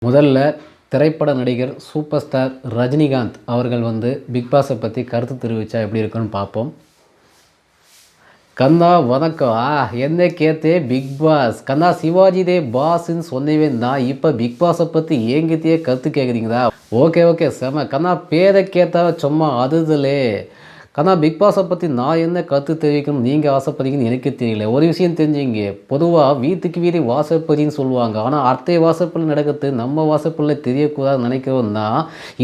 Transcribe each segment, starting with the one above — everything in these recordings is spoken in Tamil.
முதல்ல திரைப்பட நடிகர் சூப்பர் ஸ்டார் ரஜினிகாந்த் அவர்கள் பிக் பாஸை பற்றி கருத்து தெரிவித்தா எப்படி இருக்குன்னு பார்ப்போம். கண்ணா வணக்கம். என்ன கேத்தே பிக் பாஸ் கண்ணா சிவாஜிதே பாஸ்ன்னு சொன்னவே நான் இப்போ பிக் பாஸை பற்றி ஏங்கிட்டே கருத்து கேட்குறீங்களா? ஓகே செம கண்ணா பேரை கேட்டா சும்மா அதுதலே கண்ணா பிக் பாஸை பற்றி நான் என்ன கருத்து தெரிவிக்கணும் நீங்கள் ஆசைப்படுறீங்கன்னு எனக்கு தெரியல. ஒரு விஷயம் தெரிஞ்சுங்க, பொதுவாக வீட்டுக்கு வீடு வாசப்படின்னு சொல்லுவாங்க. ஆனால் அத்தை வாசப்படி நடக்கிறது நம்ம வாசப்படில் தெரியக்கூடாதுன்னு நினைக்கிறோம்னா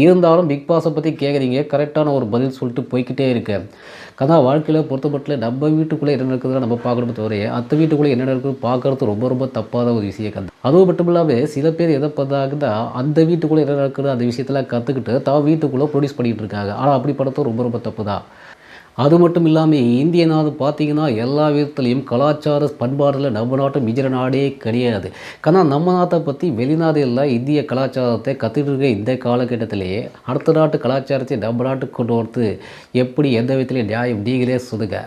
இருந்தாலும் பிக் பாஸை பற்றி கேட்குறீங்க. கரெக்டான ஒரு பதில் சொல்லிட்டு போய்கிட்டே இருக்கேன். கண்ணா வாழ்க்கையில் பொறுத்தப்பட்டில் நம்ம வீட்டுக்குள்ளே என்ன நடக்குதுன்னா நம்ம பார்க்கணும் தவிர அத்தை வீட்டுக்குள்ளே என்ன நடக்குது பார்க்குறது ரொம்ப தப்பாத ஒரு விஷயம் கண்ணா. அதுவும் மட்டும் இல்லாமல் சில பேர் எதை பார்த்தாங்கன்னா அந்த வீட்டுக்குள்ளே என்ன நடக்குது அந்த விஷயத்தெல்லாம் கற்றுக்கிட்டு தான் வீட்டுக்குள்ளே ப்ரொடியூஸ் பண்ணிகிட்டு இருக்காங்க. ஆனால் அப்படி படுறது ரொம்ப தப்பு தான். அது மட்டும் இல்லாமல் இந்திய நாடு பார்த்திங்கன்னா எல்லா விதத்துலேயும் கலாச்சார பண்பாடில் நம்ம நாட்டு மிஜர நாடே கிடையாது. ஆனால் நம்ம நாட்டை பற்றி வெளிநாடு எல்லாம் இந்திய கலாச்சாரத்தை கற்றுட்டு இருக்க இந்த காலகட்டத்திலேயே அடுத்த நாட்டு கலாச்சாரத்தை நம்ம நாட்டுக்கு கொண்டு வரது எப்படி எந்த விதத்துலேயும் நியாயம் நீங்களே சொல்லுங்க.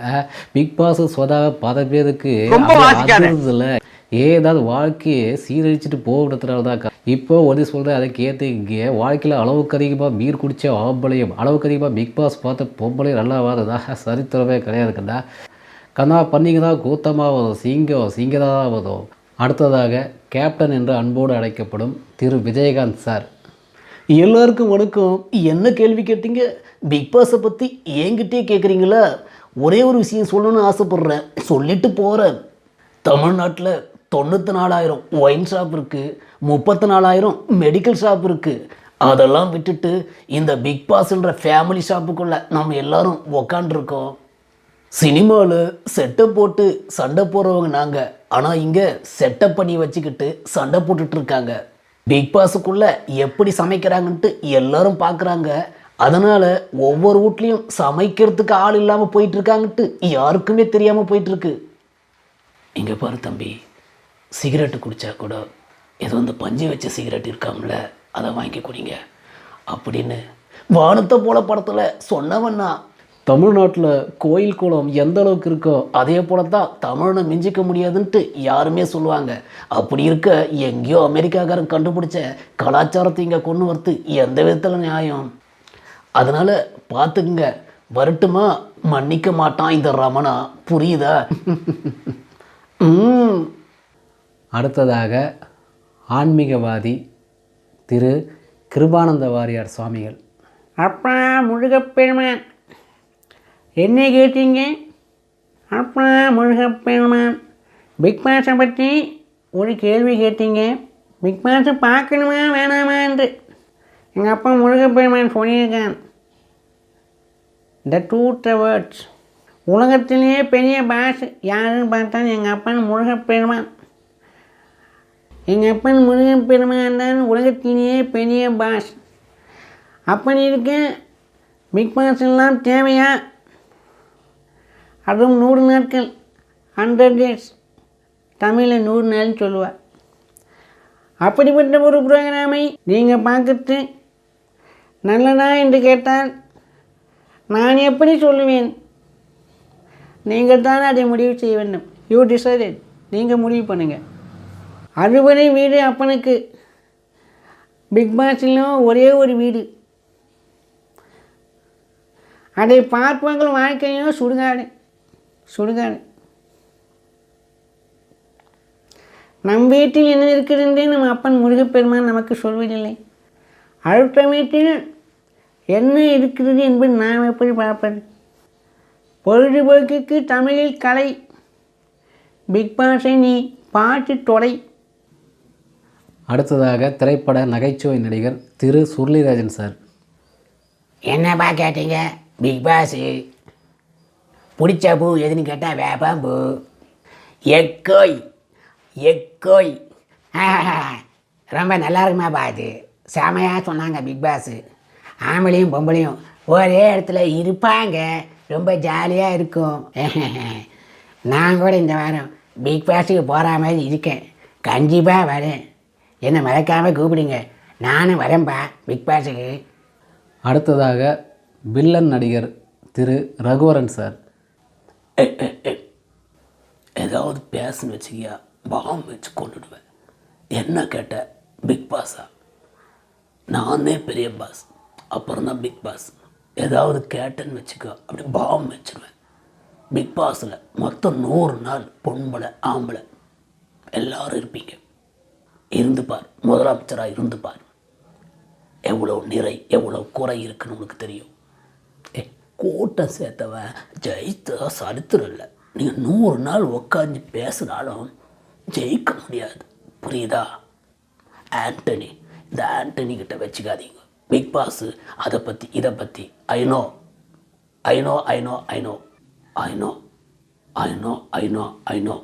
பிக் பாஸ் சொதாக பல பேருக்கு அதிர்றதில்ல ஏதாவது வாழ்க்கையை சீரழிச்சிட்டு போகிறதுனால தான். இப்போ ஒரு சொல்கிறேன் அதை கேட்டுங்க. வாழ்க்கையில் அளவுக்கு அதிகமாக மீர் குடித்த ஆம்பளையும் அளவுக்கு அதிகமாக பிக் பாஸ் பார்த்த பொம்பளையும் நல்லா வாததா சரித்திரமே கிடையாது கண்ணா. கண்ணா பண்ணிங்க தான் கூத்தமாக வரும், சிங்கதாக வரும். அடுத்ததாக கேப்டன் என்று அன்போடு அழைக்கப்படும் திரு விஜயகாந்த் சார். எல்லாருக்கும் வணக்கம். என்ன கேள்வி கேட்டீங்க? பிக் பாஸை பற்றி என்கிட்டே கேட்குறீங்களா? ஒரே ஒரு விஷயம் சொல்லணும்னு ஆசைப்பட்றேன், சொல்லிட்டு போகிறேன். தமிழ்நாட்டில் 94,000 ஒயின் ஷாப் இருக்குது, 34,000 மெடிக்கல் ஷாப் இருக்குது. அதெல்லாம் விட்டுட்டு இந்த பிக் பாஸ்ன்ற ஃபேமிலி ஷாப்புக்குள்ளே நம்ம எல்லோரும் உக்காண்டிருக்கோம். சினிமாவில் செட்டப் போட்டு சண்டை போடுறவங்க நாங்கள், ஆனால் இங்கே செட்டப் பண்ணி வச்சுக்கிட்டு சண்டை போட்டுட்ருக்காங்க. பிக் பாஸுக்குள்ளே எப்படி சமைக்கிறாங்கன்ட்டு எல்லோரும் பார்க்குறாங்க. அதனால் ஒவ்வொரு வீட்லேயும் சமைக்கிறதுக்கு ஆள் இல்லாமல் போயிட்டுருக்காங்கன்ட்டு யாருக்குமே தெரியாமல் போயிட்டுருக்கு. இங்கே பாரு தம்பி, சிகரெட்டு குடித்தா கூட ஏதோ இந்த பஞ்சு வச்ச சிகரெட் இருக்காமல அதை வாங்கி குடிங்க அப்படின்னு வானத்தை போல படத்தில் சொன்னவன்னா. தமிழ்நாட்டில் கோயில் குளம் எந்த அளவுக்கு இருக்கோ அதே போல தான் தமிழனை மிஞ்சிக்க முடியாதுன்ட்டு யாருமே சொல்லுவாங்க. அப்படி இருக்க எங்கேயோ அமெரிக்காக்காரன் கண்டுபிடிச்ச கலாச்சாரத்தை இங்கே கொண்டு வரது எந்த விதத்தில் நியாயம்? அதனால் பார்த்துக்குங்க. வரட்டுமா? மன்னிக்க மாட்டான் இந்த ரமணா, புரியுதா? அடுத்ததாக ஆன்மீகவாதி திரு கிருபானந்த வாரியார் சுவாமிகள். அப்பா முருகப்பெருமான் என்ன கேட்டீங்க? அப்பா முருகப்பெருமான் பிக் பாஸை பற்றி ஒரு கேள்வி கேட்டீங்க. பிக் பாஸை பார்க்கணுமா வேணாமா என்று எங்கள் அப்பா முருகப்பெருமான் சொல்லியிருக்கான். The truth words. உலகத்திலேயே பெரிய பாஸ் யாருன்னு பார்த்தா எங்கள் அப்பன் முருகப்பெருமான். எங்கள் அப்பன் முருகப்பெருமான் தான் உலகத்திலேயே பெரிய பாஸ். அப்படி இருக்க பிக் பாஸ் எல்லாம் தேவையா? அதுவும் 100 நாட்கள், 100 days, தமிழில் 100 நாள் சொல்லுவாள். அப்படிப்பட்ட ஒரு ப்ரோக்ராமை நீங்கள் பார்க்கறது நல்லதா என்று கேட்டால் நான் எப்படி சொல்லுவேன்? நீங்கள் தான் அதை முடிவு செய்ய வேண்டும். You decided. நீங்கள் முடிவு பண்ணுங்கள். அறுபடை வீடு அப்பனுக்கு. பிக் பாஸிலும் ஒரே ஒரு வீடு. அதை பார்ப்பவர்கள் வாழ்க்கையிலும் சுடுகாடு. நம் வீட்டில் என்ன இருக்கிறது நம்ம அப்பன் முருகப்பெருமான் நமக்கு சொல்வதில்லை. அடுத்த வீட்டில் என்ன இருக்கிறது என்பது நாம் எப்படி பார்ப்பது? பொழுதுபோக்குக்கு தமிழில் கலை. பிக் பாஸை நீ பாட்டு தொடை. அடுத்ததாக திரைப்பட நகைச்சுவை நடிகர் திரு சுருளிராஜன் சார். என்னப்பா கேட்டீங்க? பிக் பாஸு பிடிச்ச பூ எதுன்னு கேட்டால் வேப்பாம்பூ. எக்கோய் ரொம்ப நல்லா இருக்குமாப்பா. அது செமையாக சொன்னாங்க. பிக் பாஸு ஆம்பளையும் பொம்பளையும் ஒரே இடத்துல இருப்பாங்க, ரொம்ப ஜாலியாக இருக்கும். நான் கூட இந்த வாரம் பிக் பாஸுக்கு போகிற மாதிரி இருக்கேன். கண்டிப்பாக வரேன். என்னை மறக்காமல் கூப்பிடுங்க. நானும் வரேன்ப்பா பிக் பாஸுக்கு. அடுத்ததாக வில்லன் நடிகர் திரு ரகுவரன் சார். ஏதாவது பேசுன்னு வச்சுக்கியா பாம் வச்சு கொண்டுடுவேன். என்ன கேட்ட? பிக் பாஸா? நானே பெரிய பாஸ், அப்புறம் தான் பிக் பாஸ். ஏதாவது கேட்டேன்னு வச்சுக்கோ, அப்படி பாவம் வச்சுருவேன். பிக் பாஸில் மொத்தம் 100 நாள் பொம்பளை ஆம்பளை எல்லாரும் இருப்பீங்க. இருந்து பார், முதலமைச்சராக இருந்து பார். எவ்வளோ நிறை எவ்வளோ குறை இருக்குன்னு உனக்கு தெரியும். கூட்டம் சேர்த்தவன் ஜெயித்ததா சரித்திரம் இல்லை. நீங்கள் 100 நாள் உக்காந்து பேசுனாலும் ஜெயிக்க முடியாது. புரியுதா? ஆண்டனி, இந்த ஆண்டனி கிட்ட வச்சுக்காதீங்க. பிக் பாஸ் அதை பற்றி இதை பற்றி I know I know I know I know I know I know I know I know